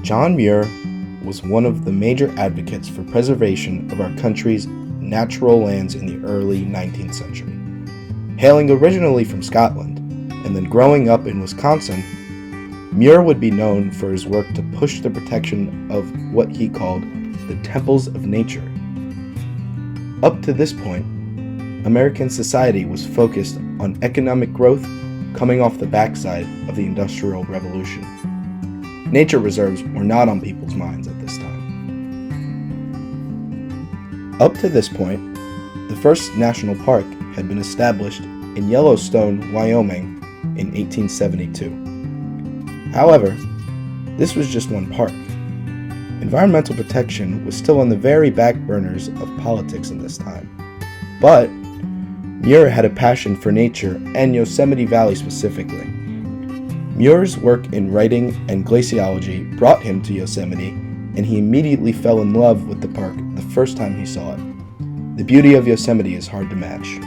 John Muir was one of the major advocates for preservation of our country's natural lands in the early 19th century. Hailing originally from Scotland and then growing up in Wisconsin, Muir would be known for his work to push the protection of what he called the temples of nature. Up to this point, American society was focused on economic growth coming off the backside of the Industrial Revolution. Nature reserves were not on people's minds at this time. Up to this point, the first national park had been established in Yellowstone, Wyoming in 1872. However, this was just one park. Environmental protection was still on the very back burners of politics in this time. But Muir had a passion for nature and Yosemite Valley specifically. Muir's work in writing and glaciology brought him to Yosemite, and he immediately fell in love with the park the first time he saw it. The beauty of Yosemite is hard to match.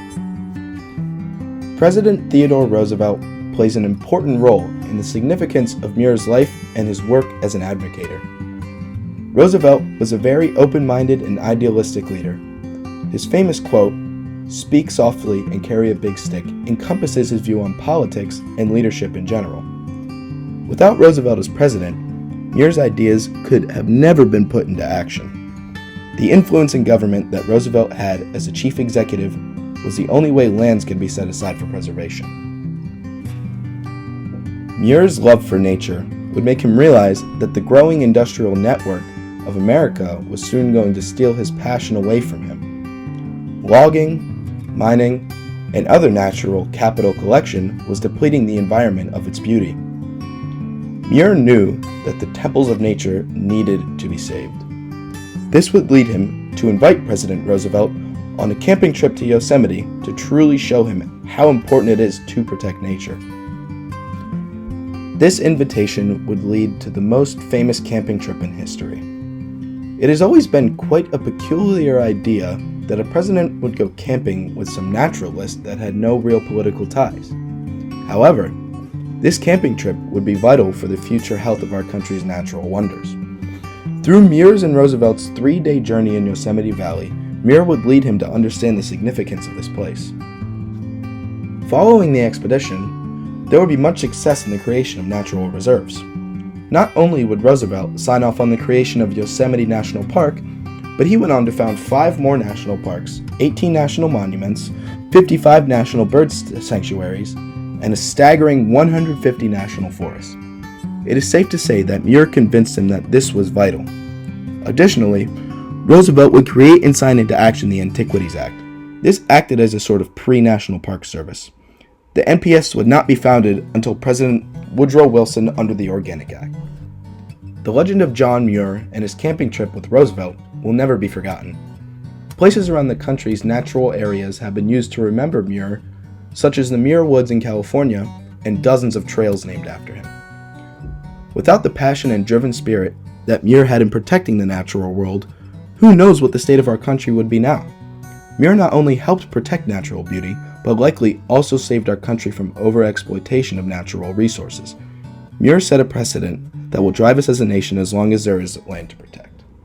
President Theodore Roosevelt plays an important role in the significance of Muir's life and his work as an advocator. Roosevelt was a very open-minded and idealistic leader. His famous quote, "Speak softly and carry a big stick," encompasses his view on politics and leadership in general. Without Roosevelt as president, Muir's ideas could have never been put into action. The influence in government that Roosevelt had as a chief executive was the only way lands could be set aside for preservation. Muir's love for nature would make him realize that the growing industrial network of America was soon going to steal his passion away from him. Logging, mining, and other natural capital collection was depleting the environment of its beauty. Muir knew that the temples of nature needed to be saved. This would lead him to invite President Roosevelt on a camping trip to Yosemite to truly show him how important it is to protect nature. This invitation would lead to the most famous camping trip in history. It has always been quite a peculiar idea that a president would go camping with some naturalist that had no real political ties. However, this camping trip would be vital for the future health of our country's natural wonders. Through Muir's and Roosevelt's 3-day journey in Yosemite Valley, Muir would lead him to understand the significance of this place. Following the expedition, there would be much success in the creation of natural reserves. Not only would Roosevelt sign off on the creation of Yosemite National Park, but he went on to found 5 more national parks, 18 national monuments, 55 national bird sanctuaries, and a staggering 150 national forests. It is safe to say that Muir convinced him that this was vital. Additionally, Roosevelt would create and sign into action the Antiquities Act. This acted as a sort of pre-National Park Service. The NPS would not be founded until President Woodrow Wilson under the Organic Act. The legend of John Muir and his camping trip with Roosevelt will never be forgotten. Places around the country's natural areas have been used to remember Muir, such as the Muir Woods in California and dozens of trails named after him. Without the passion and driven spirit that Muir had in protecting the natural world, who knows what the state of our country would be now? Muir not only helped protect natural beauty, but likely also saved our country from overexploitation of natural resources. Muir set a precedent that will drive us as a nation as long as there is land to protect.